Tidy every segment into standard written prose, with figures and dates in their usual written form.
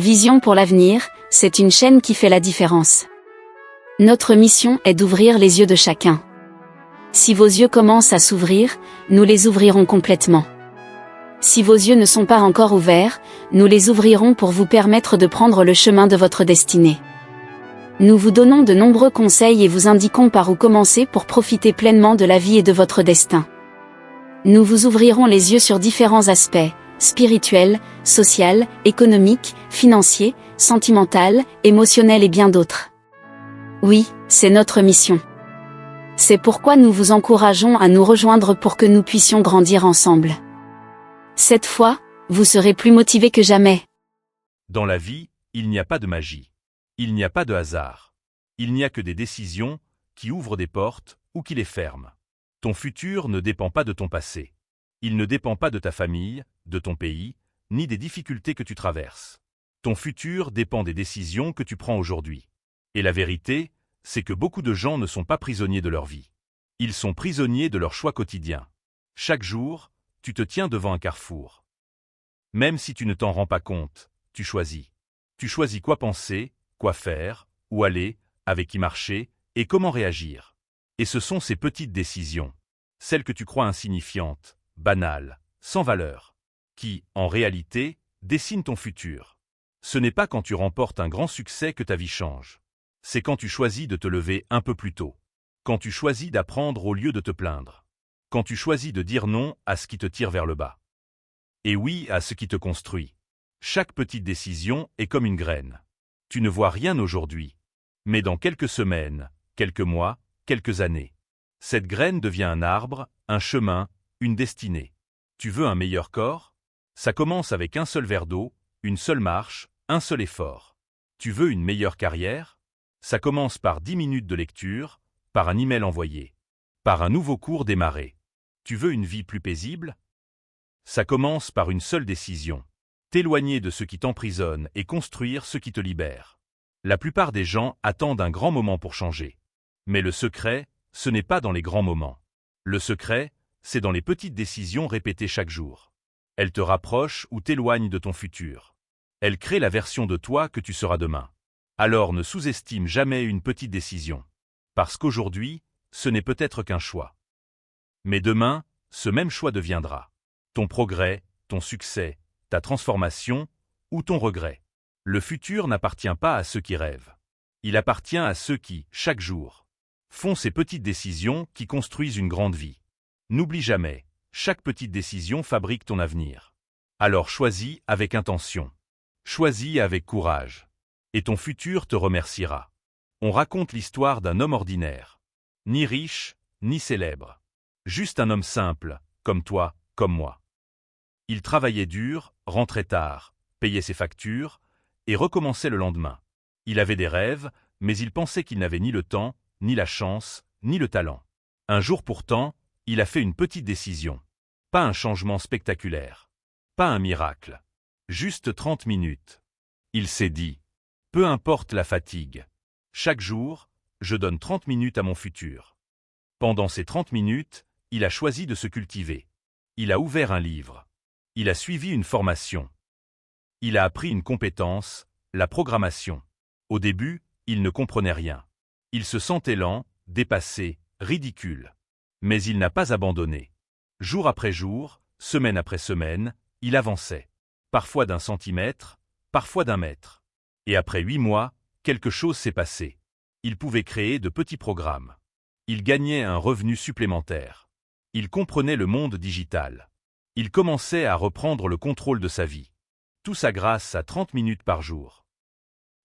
Vision pour l'avenir, c'est une chaîne qui fait la différence. Notre mission est d'ouvrir les yeux de chacun. Si vos yeux commencent à s'ouvrir, nous les ouvrirons complètement. Si vos yeux ne sont pas encore ouverts, nous les ouvrirons pour vous permettre de prendre le chemin de votre destinée. Nous vous donnons de nombreux conseils et vous indiquons par où commencer pour profiter pleinement de la vie et de votre destin. Nous vous ouvrirons les yeux sur différents aspects, spirituels, social, économique, financier, sentimental, émotionnel et bien d'autres. Oui, c'est notre mission. C'est pourquoi nous vous encourageons à nous rejoindre pour que nous puissions grandir ensemble. Cette fois, vous serez plus motivés que jamais. Dans la vie, il n'y a pas de magie. Il n'y a pas de hasard. Il n'y a que des décisions qui ouvrent des portes ou qui les ferment. Ton futur ne dépend pas de ton passé. Il ne dépend pas de ta famille, de ton pays, ni des difficultés que tu traverses. Ton futur dépend des décisions que tu prends aujourd'hui. Et la vérité, c'est que beaucoup de gens ne sont pas prisonniers de leur vie. Ils sont prisonniers de leurs choix quotidiens. Chaque jour, tu te tiens devant un carrefour. Même si tu ne t'en rends pas compte, tu choisis. Tu choisis quoi penser, quoi faire, où aller, avec qui marcher, et comment réagir. Et ce sont ces petites décisions, celles que tu crois insignifiantes, banales, sans valeur, qui, en réalité, dessinent ton futur. Ce n'est pas quand tu remportes un grand succès que ta vie change. C'est quand tu choisis de te lever un peu plus tôt. Quand tu choisis d'apprendre au lieu de te plaindre. Quand tu choisis de dire non à ce qui te tire vers le bas. Et oui à ce qui te construit. Chaque petite décision est comme une graine. Tu ne vois rien aujourd'hui. Mais dans quelques semaines, quelques mois, quelques années, cette graine devient un arbre, un chemin, une destinée. Tu veux un meilleur corps? Ça commence avec un seul verre d'eau, une seule marche, un seul effort. Tu veux une meilleure carrière? Ça commence par 10 minutes de lecture, par un email envoyé, par un nouveau cours démarré. Tu veux une vie plus paisible? Ça commence par une seule décision. T'éloigner de ce qui t'emprisonne et construire ce qui te libère. La plupart des gens attendent un grand moment pour changer. Mais le secret, ce n'est pas dans les grands moments. Le secret, c'est dans les petites décisions répétées chaque jour. Elles te rapprochent ou t'éloignent de ton futur. Elles créent la version de toi que tu seras demain. Alors ne sous-estime jamais une petite décision. Parce qu'aujourd'hui, ce n'est peut-être qu'un choix. Mais demain, ce même choix deviendra ton progrès, ton succès, ta transformation ou ton regret. Le futur n'appartient pas à ceux qui rêvent. Il appartient à ceux qui, chaque jour, font ces petites décisions qui construisent une grande vie. N'oublie jamais, chaque petite décision fabrique ton avenir. Alors choisis avec intention. Choisis avec courage. Et ton futur te remerciera. On raconte l'histoire d'un homme ordinaire. Ni riche, ni célèbre. Juste un homme simple, comme toi, comme moi. Il travaillait dur, rentrait tard, payait ses factures, et recommençait le lendemain. Il avait des rêves, mais il pensait qu'il n'avait ni le temps, ni la chance, ni le talent. Un jour pourtant, il a fait une petite décision. Pas un changement spectaculaire. Pas un miracle. Juste 30 minutes. Il s'est dit, peu importe la fatigue. Chaque jour, je donne 30 minutes à mon futur. Pendant ces 30 minutes, il a choisi de se cultiver. Il a ouvert un livre. Il a suivi une formation. Il a appris une compétence, la programmation. Au début, il ne comprenait rien. Il se sentait lent, dépassé, ridicule. Mais il n'a pas abandonné. Jour après jour, semaine après semaine, il avançait. Parfois d'1 centimètre, parfois d'1 mètre. Et après 8 mois, quelque chose s'est passé. Il pouvait créer de petits programmes. Il gagnait un revenu supplémentaire. Il comprenait le monde digital. Il commençait à reprendre le contrôle de sa vie. Tout ça grâce à 30 minutes par jour.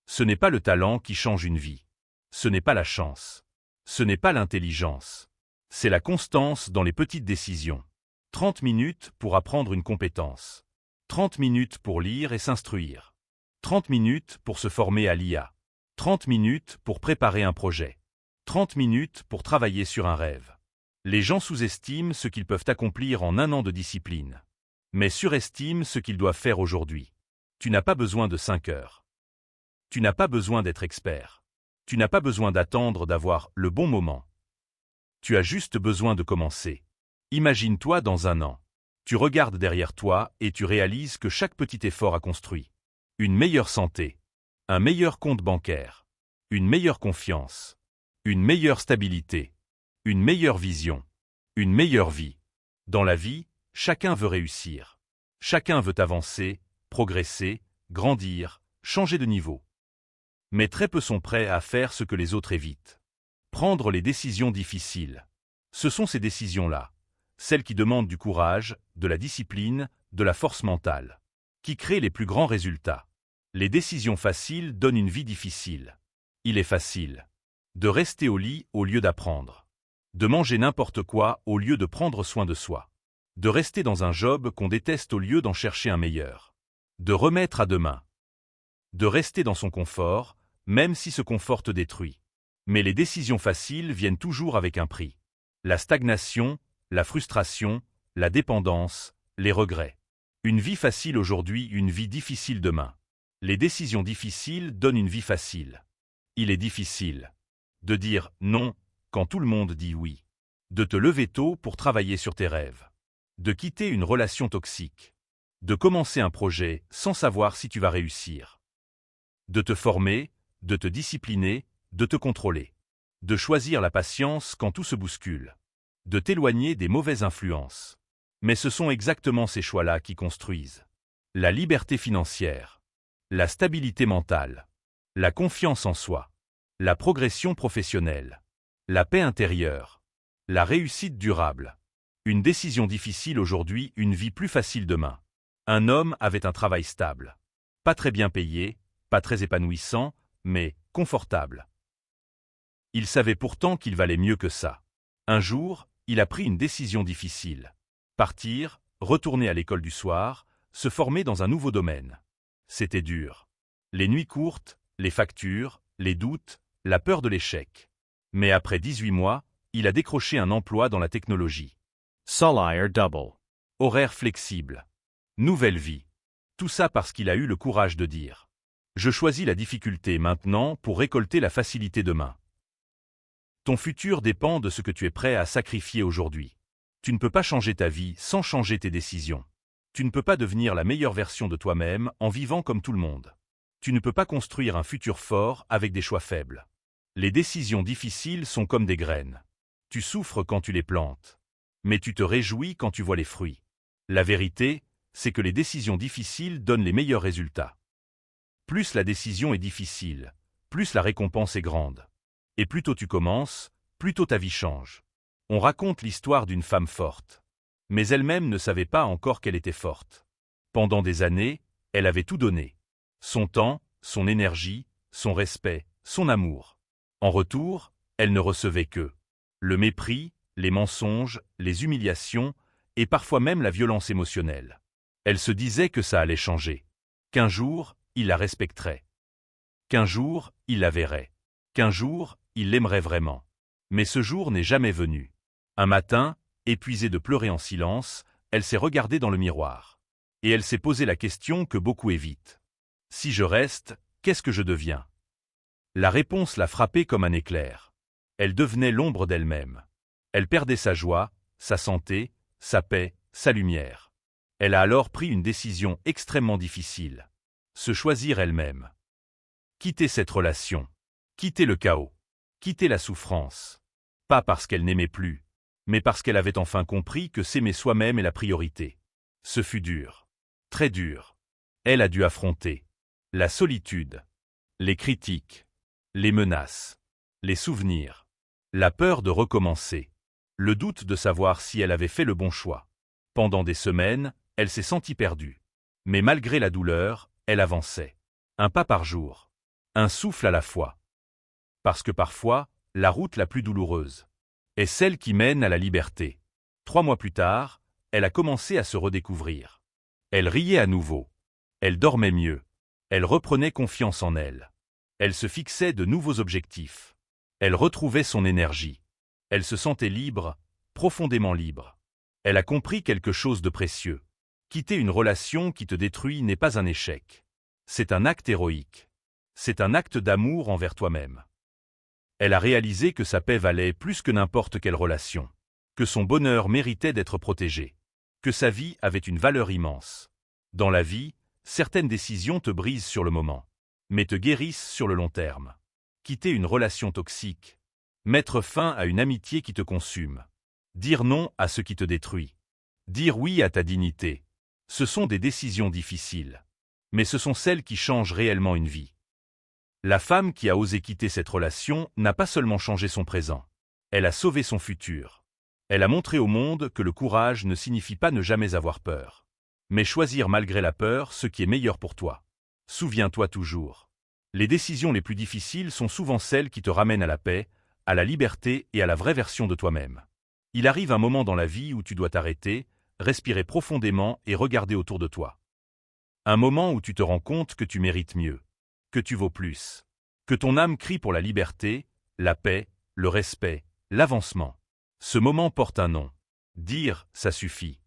Ce n'est pas le talent qui change une vie. Ce n'est pas la chance. Ce n'est pas l'intelligence. C'est la constance dans les petites décisions. 30 minutes pour apprendre une compétence. 30 minutes pour lire et s'instruire. 30 minutes pour se former à l'IA. 30 minutes pour préparer un projet. 30 minutes pour travailler sur un rêve. Les gens sous-estiment ce qu'ils peuvent accomplir en 1 an de discipline. Mais surestiment ce qu'ils doivent faire aujourd'hui. Tu n'as pas besoin de 5 heures. Tu n'as pas besoin d'être expert. Tu n'as pas besoin d'attendre d'avoir le bon moment. Tu as juste besoin de commencer. Imagine-toi dans 1 an. Tu regardes derrière toi et tu réalises que chaque petit effort a construit. une meilleure santé, un meilleur compte bancaire, une meilleure confiance, une meilleure stabilité, une meilleure vision, une meilleure vie. Dans la vie, chacun veut réussir. Chacun veut avancer, progresser, grandir, changer de niveau. Mais très peu sont prêts à faire ce que les autres évitent. Prendre les décisions difficiles. Ce sont ces décisions-là, celles qui demandent du courage, de la discipline, de la force mentale, qui créent les plus grands résultats. Les décisions faciles donnent une vie difficile. Il est facile de rester au lit au lieu d'apprendre, de manger n'importe quoi au lieu de prendre soin de soi, de rester dans un job qu'on déteste au lieu d'en chercher un meilleur, de remettre à demain, de rester dans son confort, même si ce confort te détruit. Mais les décisions faciles viennent toujours avec un prix. La stagnation, la frustration, la dépendance, les regrets. Une vie facile aujourd'hui, une vie difficile demain. Les décisions difficiles donnent une vie facile. Il est difficile de dire non quand tout le monde dit oui, de te lever tôt pour travailler sur tes rêves, de quitter une relation toxique, de commencer un projet sans savoir si tu vas réussir, de te former, de te discipliner, de te contrôler, de choisir la patience quand tout se bouscule, de t'éloigner des mauvaises influences. Mais ce sont exactement ces choix-là qui construisent la liberté financière, la stabilité mentale, la confiance en soi, la progression professionnelle, la paix intérieure, la réussite durable. Une décision difficile aujourd'hui, une vie plus facile demain. Un homme avait un travail stable, pas très bien payé, pas très épanouissant, mais confortable. Il savait pourtant qu'il valait mieux que ça. Un jour, il a pris une décision difficile. Partir, retourner à l'école du soir, se former dans un nouveau domaine. C'était dur. Les nuits courtes, les factures, les doutes, la peur de l'échec. Mais après 18 mois, il a décroché un emploi dans la technologie. Salaire double. Horaire flexible. Nouvelle vie. Tout ça parce qu'il a eu le courage de dire « Je choisis la difficulté maintenant pour récolter la facilité demain ». Ton futur dépend de ce que tu es prêt à sacrifier aujourd'hui. Tu ne peux pas changer ta vie sans changer tes décisions. Tu ne peux pas devenir la meilleure version de toi-même en vivant comme tout le monde. Tu ne peux pas construire un futur fort avec des choix faibles. Les décisions difficiles sont comme des graines. Tu souffres quand tu les plantes, mais tu te réjouis quand tu vois les fruits. La vérité, c'est que les décisions difficiles donnent les meilleurs résultats. Plus la décision est difficile, plus la récompense est grande. Et plus tôt tu commences, plus tôt ta vie change. On raconte l'histoire d'une femme forte. Mais elle-même ne savait pas encore qu'elle était forte. Pendant des années, elle avait tout donné. Son temps, son énergie, son respect, son amour. En retour, elle ne recevait que le mépris, les mensonges, les humiliations et parfois même la violence émotionnelle. Elle se disait que ça allait changer. Qu'un jour, il la respecterait. Qu'un jour, il la verrait. Qu'un jour, il l'aimerait vraiment. Mais ce jour n'est jamais venu. Un matin, épuisée de pleurer en silence, elle s'est regardée dans le miroir. Et elle s'est posé la question que beaucoup évitent. Si je reste, qu'est-ce que je deviens? La réponse l'a frappée comme un éclair. Elle devenait l'ombre d'elle-même. Elle perdait sa joie, sa santé, sa paix, sa lumière. Elle a alors pris une décision extrêmement difficile. Se choisir elle-même. Quitter cette relation. Quitter le chaos. Quitter la souffrance. Pas parce qu'elle n'aimait plus, mais parce qu'elle avait enfin compris que s'aimer soi-même est la priorité. Ce fut dur. Très dur. Elle a dû affronter la solitude, les critiques, les menaces, les souvenirs, la peur de recommencer, le doute de savoir si elle avait fait le bon choix. Pendant des semaines, elle s'est sentie perdue. Mais malgré la douleur, elle avançait. Un pas par jour. Un souffle à la fois. Parce que parfois, la route la plus douloureuse est celle qui mène à la liberté. 3 mois plus tard, elle a commencé à se redécouvrir. Elle riait à nouveau. Elle dormait mieux. Elle reprenait confiance en elle. Elle se fixait de nouveaux objectifs. Elle retrouvait son énergie. Elle se sentait libre, profondément libre. Elle a compris quelque chose de précieux. Quitter une relation qui te détruit n'est pas un échec. C'est un acte héroïque. C'est un acte d'amour envers toi-même. Elle a réalisé que sa paix valait plus que n'importe quelle relation. Que son bonheur méritait d'être protégé. Que sa vie avait une valeur immense. Dans la vie, Certaines décisions te brisent sur le moment, mais te guérissent sur le long terme. Quitter une relation toxique. Mettre fin à une amitié qui te consume. Dire non à ce qui te détruit. Dire oui à ta dignité. Ce sont des décisions difficiles. Mais ce sont celles qui changent réellement une vie. La femme qui a osé quitter cette relation n'a pas seulement changé son présent. Elle a sauvé son futur. Elle a montré au monde que le courage ne signifie pas ne jamais avoir peur, mais choisir malgré la peur ce qui est meilleur pour toi. Souviens-toi toujours. Les décisions les plus difficiles sont souvent celles qui te ramènent à la paix, à la liberté et à la vraie version de toi-même. Il arrive un moment dans la vie où tu dois t'arrêter, respirer profondément et regarder autour de toi. Un moment où tu te rends compte que tu mérites mieux, que tu vaux plus, que ton âme crie pour la liberté, la paix, le respect, l'avancement. Ce moment porte un nom. Dire, ça suffit.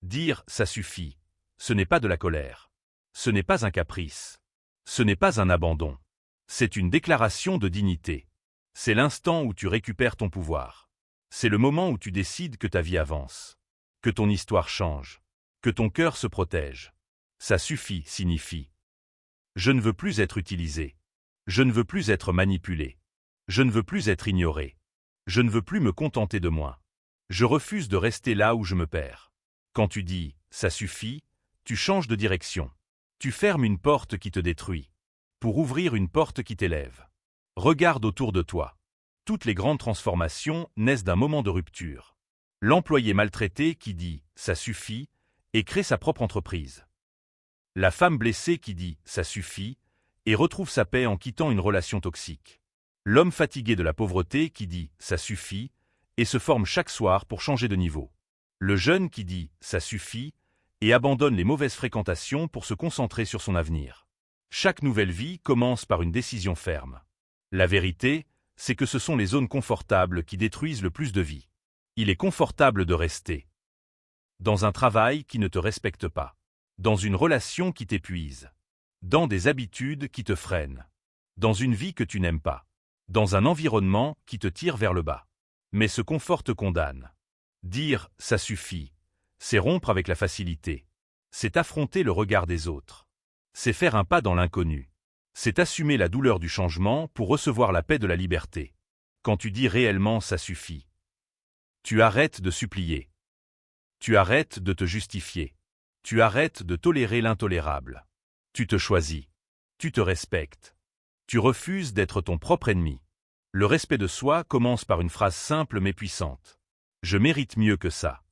Dire, ça suffit. Ce n'est pas de la colère. Ce n'est pas un caprice. Ce n'est pas un abandon. C'est une déclaration de dignité. C'est l'instant où tu récupères ton pouvoir. C'est le moment où tu décides que ta vie avance, que ton histoire change, que ton cœur se protège. Ça suffit signifie. Je ne veux plus être utilisé. Je ne veux plus être manipulé. Je ne veux plus être ignoré. Je ne veux plus me contenter de moi. Je refuse de rester là où je me perds. Quand tu dis « ça suffit », tu changes de direction. Tu fermes une porte qui te détruit, pour ouvrir une porte qui t'élève. Regarde autour de toi. Toutes les grandes transformations naissent d'un moment de rupture. L'employé maltraité qui dit « ça suffit » et crée sa propre entreprise. La femme blessée qui dit « ça suffit » et retrouve sa paix en quittant une relation toxique. L'homme fatigué de la pauvreté qui dit « ça suffit » et se forme chaque soir pour changer de niveau. Le jeune qui dit « ça suffit » et abandonne les mauvaises fréquentations pour se concentrer sur son avenir. Chaque nouvelle vie commence par une décision ferme. La vérité, c'est que ce sont les zones confortables qui détruisent le plus de vie. Il est confortable de rester dans un travail qui ne te respecte pas, dans une relation qui t'épuise, dans des habitudes qui te freinent, dans une vie que tu n'aimes pas, dans un environnement qui te tire vers le bas. Mais ce confort te condamne. Dire « ça suffit », c'est rompre avec la facilité. C'est affronter le regard des autres. C'est faire un pas dans l'inconnu. C'est assumer la douleur du changement pour recevoir la paix de la liberté. Quand tu dis réellement « ça suffit », tu arrêtes de supplier. Tu arrêtes de te justifier. Tu arrêtes de tolérer l'intolérable. Tu te choisis. Tu te respectes. Tu refuses d'être ton propre ennemi. Le respect de soi commence par une phrase simple mais puissante. Je mérite mieux que ça.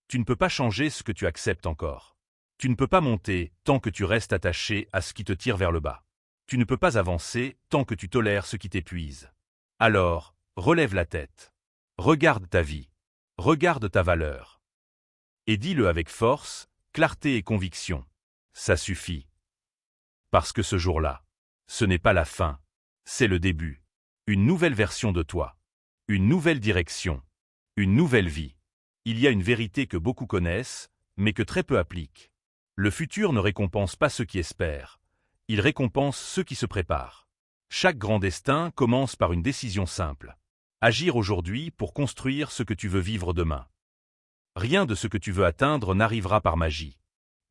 Tu ne peux pas changer ce que tu acceptes encore. Tu ne peux pas monter tant que tu restes attaché à ce qui te tire vers le bas. Tu ne peux pas avancer tant que tu tolères ce qui t'épuise. Alors, relève la tête. Regarde ta vie. Regarde ta valeur. Et dis-le avec force, clarté et conviction. Ça suffit. Parce que ce jour-là, ce n'est pas la fin, c'est le début. Une nouvelle version de toi. Une nouvelle direction. Une nouvelle vie. Il y a une vérité que beaucoup connaissent, mais que très peu appliquent. Le futur ne récompense pas ceux qui espèrent. Il récompense ceux qui se préparent. Chaque grand destin commence par une décision simple. Agir aujourd'hui pour construire ce que tu veux vivre demain. Rien de ce que tu veux atteindre n'arrivera par magie.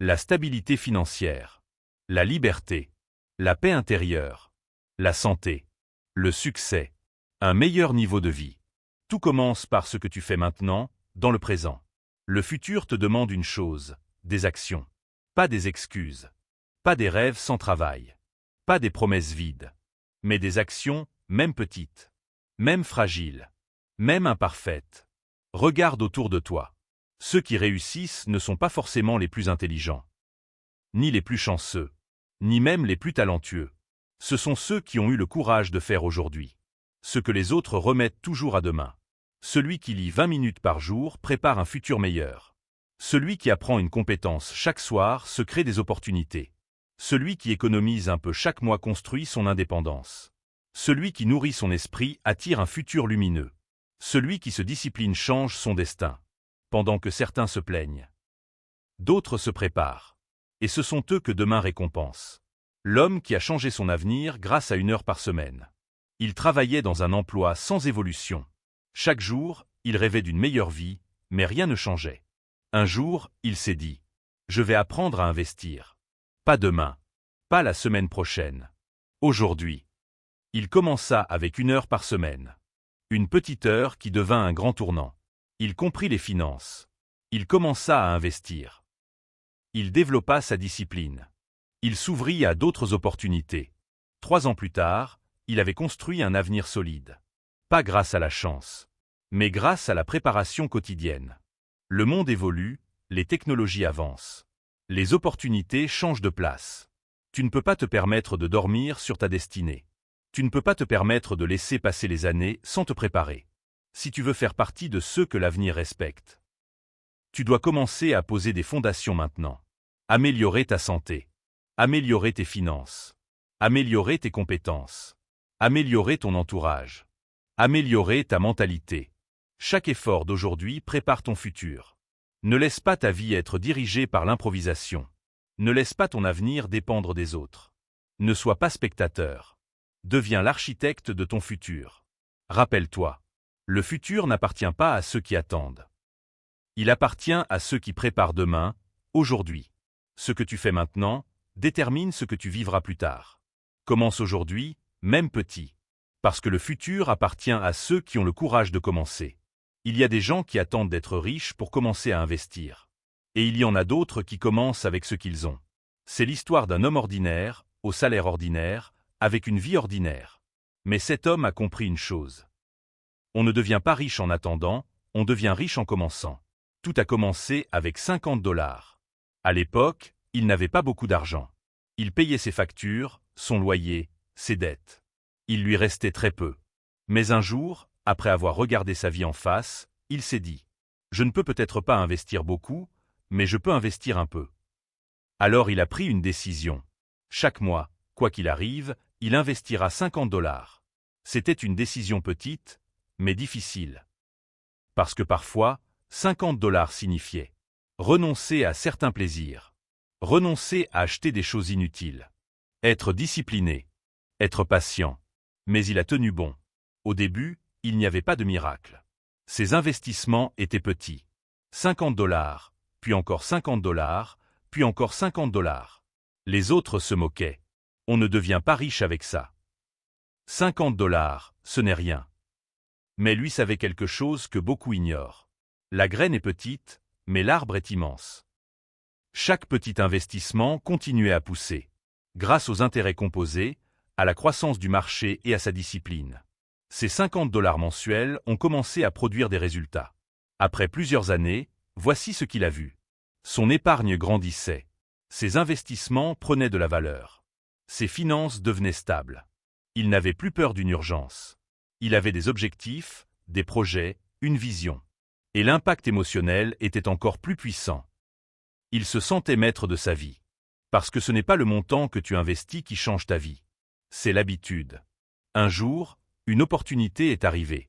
La stabilité financière, la liberté, la paix intérieure, la santé, le succès, un meilleur niveau de vie. Tout commence par ce que tu fais maintenant, dans le présent. Le futur te demande une chose, des actions. Pas des excuses. Pas des rêves sans travail. Pas des promesses vides. Mais des actions, même petites. Même fragiles. Même imparfaites. Regarde autour de toi. Ceux qui réussissent ne sont pas forcément les plus intelligents. Ni les plus chanceux. Ni même les plus talentueux. Ce sont ceux qui ont eu le courage de faire aujourd'hui ce que les autres remettent toujours à demain. Celui qui lit 20 minutes par jour prépare un futur meilleur. Celui qui apprend une compétence chaque soir se crée des opportunités. Celui qui économise un peu chaque mois construit son indépendance. Celui qui nourrit son esprit attire un futur lumineux. Celui qui se discipline change son destin. Pendant que certains se plaignent, d'autres se préparent. Et ce sont eux que demain récompense. L'homme qui a changé son avenir grâce à 1 heure par semaine. Il travaillait dans un emploi sans évolution. Chaque jour, il rêvait d'une meilleure vie, mais rien ne changeait. Un jour, il s'est dit « Je vais apprendre à investir. Pas demain. Pas la semaine prochaine. Aujourd'hui. Il commença avec 1 heure par semaine. Une petite heure qui devint un grand tournant. Il comprit les finances. Il commença à investir. Il développa sa discipline. Il s'ouvrit à d'autres opportunités. 3 ans plus tard, il avait construit un avenir solide. Pas grâce à la chance, mais grâce à la préparation quotidienne. Le monde évolue, les technologies avancent. Les opportunités changent de place. Tu ne peux pas te permettre de dormir sur ta destinée. Tu ne peux pas te permettre de laisser passer les années sans te préparer. Si tu veux faire partie de ceux que l'avenir respecte, tu dois commencer à poser des fondations maintenant. Améliorer ta santé. Améliorer tes finances. Améliorer tes compétences. Améliorer ton entourage. Améliorer ta mentalité. Chaque effort d'aujourd'hui prépare ton futur. Ne laisse pas ta vie être dirigée par l'improvisation. Ne laisse pas ton avenir dépendre des autres. Ne sois pas spectateur. Deviens l'architecte de ton futur. Rappelle-toi, le futur n'appartient pas à ceux qui attendent. Il appartient à ceux qui préparent demain, aujourd'hui. Ce que tu fais maintenant détermine ce que tu vivras plus tard. Commence aujourd'hui, même petit. Parce que le futur appartient à ceux qui ont le courage de commencer. Il y a des gens qui attendent d'être riches pour commencer à investir. Et il y en a d'autres qui commencent avec ce qu'ils ont. C'est l'histoire d'un homme ordinaire, au salaire ordinaire, avec une vie ordinaire. Mais cet homme a compris une chose. On ne devient pas riche en attendant, on devient riche en commençant. Tout a commencé avec 50 $. À l'époque, il n'avait pas beaucoup d'argent. Il payait ses factures, son loyer, ses dettes. Il lui restait très peu. Mais un jour, après avoir regardé sa vie en face, il s'est dit « Je ne peux peut-être pas investir beaucoup, mais je peux investir un peu. » Alors il a pris une décision. Chaque mois, quoi qu'il arrive, il investira 50 $. C'était une décision petite, mais difficile. Parce que parfois, 50 $ signifiait renoncer à certains plaisirs, renoncer à acheter des choses inutiles, être discipliné, être patient. Mais il a tenu bon. Au début, il n'y avait pas de miracle. Ses investissements étaient petits. 50 $, puis encore 50 $, puis encore 50 $. Les autres se moquaient. On ne devient pas riche avec ça. 50 $, ce n'est rien. Mais lui savait quelque chose que beaucoup ignorent. La graine est petite, mais l'arbre est immense. Chaque petit investissement continuait à pousser. Grâce aux intérêts composés, à la croissance du marché et à sa discipline. Ces 50 $ mensuels ont commencé à produire des résultats. Après plusieurs années, voici ce qu'il a vu. Son épargne grandissait. Ses investissements prenaient de la valeur. Ses finances devenaient stables. Il n'avait plus peur d'une urgence. Il avait des objectifs, des projets, une vision. Et l'impact émotionnel était encore plus puissant. Il se sentait maître de sa vie. Parce que ce n'est pas le montant que tu investis qui change ta vie. C'est l'habitude. Un jour, une opportunité est arrivée.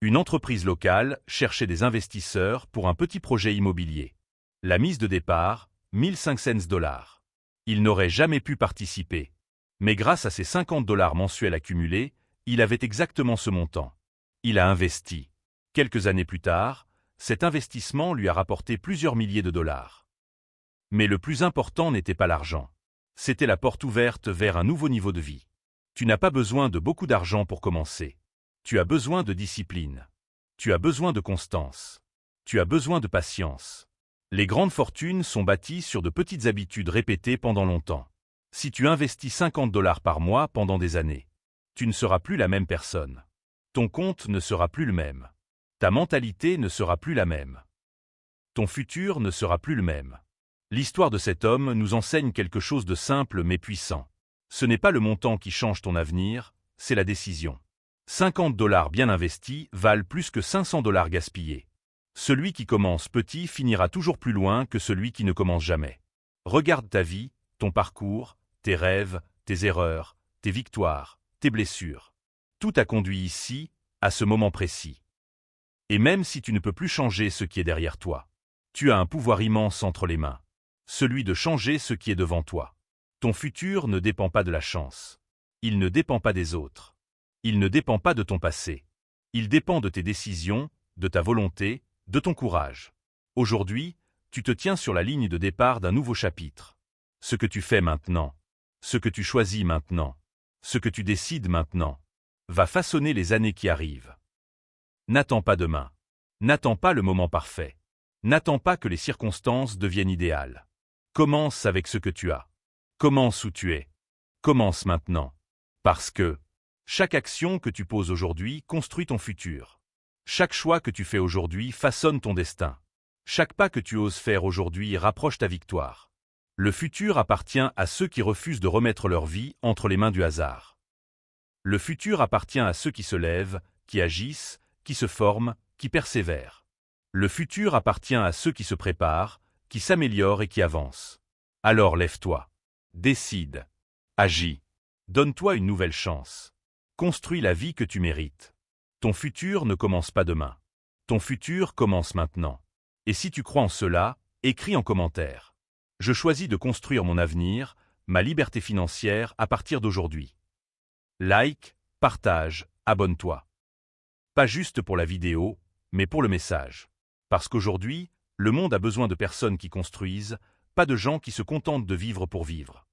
Une entreprise locale cherchait des investisseurs pour un petit projet immobilier. La mise de départ, 1500 $. Il n'aurait jamais pu participer. Mais grâce à ses 50 $ mensuels accumulés, il avait exactement ce montant. Il a investi. Quelques années plus tard, cet investissement lui a rapporté plusieurs milliers de dollars. Mais le plus important n'était pas l'argent. C'était la porte ouverte vers un nouveau niveau de vie. Tu n'as pas besoin de beaucoup d'argent pour commencer. Tu as besoin de discipline. Tu as besoin de constance. Tu as besoin de patience. Les grandes fortunes sont bâties sur de petites habitudes répétées pendant longtemps. Si tu investis 50 $ par mois pendant des années, tu ne seras plus la même personne. Ton compte ne sera plus le même. Ta mentalité ne sera plus la même. Ton futur ne sera plus le même. L'histoire de cet homme nous enseigne quelque chose de simple mais puissant. Ce n'est pas le montant qui change ton avenir, c'est la décision. 50 $ bien investis valent plus que 500 $ gaspillés. Celui qui commence petit finira toujours plus loin que celui qui ne commence jamais. Regarde ta vie, ton parcours, tes rêves, tes erreurs, tes victoires, tes blessures. Tout a conduit ici, à ce moment précis. Et même si tu ne peux plus changer ce qui est derrière toi, tu as un pouvoir immense entre les mains. Celui de changer ce qui est devant toi. Ton futur ne dépend pas de la chance. Il ne dépend pas des autres. Il ne dépend pas de ton passé. Il dépend de tes décisions, de ta volonté, de ton courage. Aujourd'hui, tu te tiens sur la ligne de départ d'un nouveau chapitre. Ce que tu fais maintenant, ce que tu choisis maintenant, ce que tu décides maintenant, va façonner les années qui arrivent. N'attends pas demain. N'attends pas le moment parfait. N'attends pas que les circonstances deviennent idéales. Commence avec ce que tu as. Commence où tu es. Commence maintenant. Parce que chaque action que tu poses aujourd'hui construit ton futur. Chaque choix que tu fais aujourd'hui façonne ton destin. Chaque pas que tu oses faire aujourd'hui rapproche ta victoire. Le futur appartient à ceux qui refusent de remettre leur vie entre les mains du hasard. Le futur appartient à ceux qui se lèvent, qui agissent, qui se forment, qui persévèrent. Le futur appartient à ceux qui se préparent, qui s'améliorent et qui avancent. Alors lève-toi. Décide. Agis. Donne-toi une nouvelle chance. Construis la vie que tu mérites. Ton futur ne commence pas demain. Ton futur commence maintenant. Et si tu crois en cela, écris en commentaire. Je choisis de construire mon avenir, ma liberté financière à partir d'aujourd'hui. Like, partage, abonne-toi. Pas juste pour la vidéo, mais pour le message. Parce qu'aujourd'hui, le monde a besoin de personnes qui construisent, pas de gens qui se contentent de vivre pour vivre.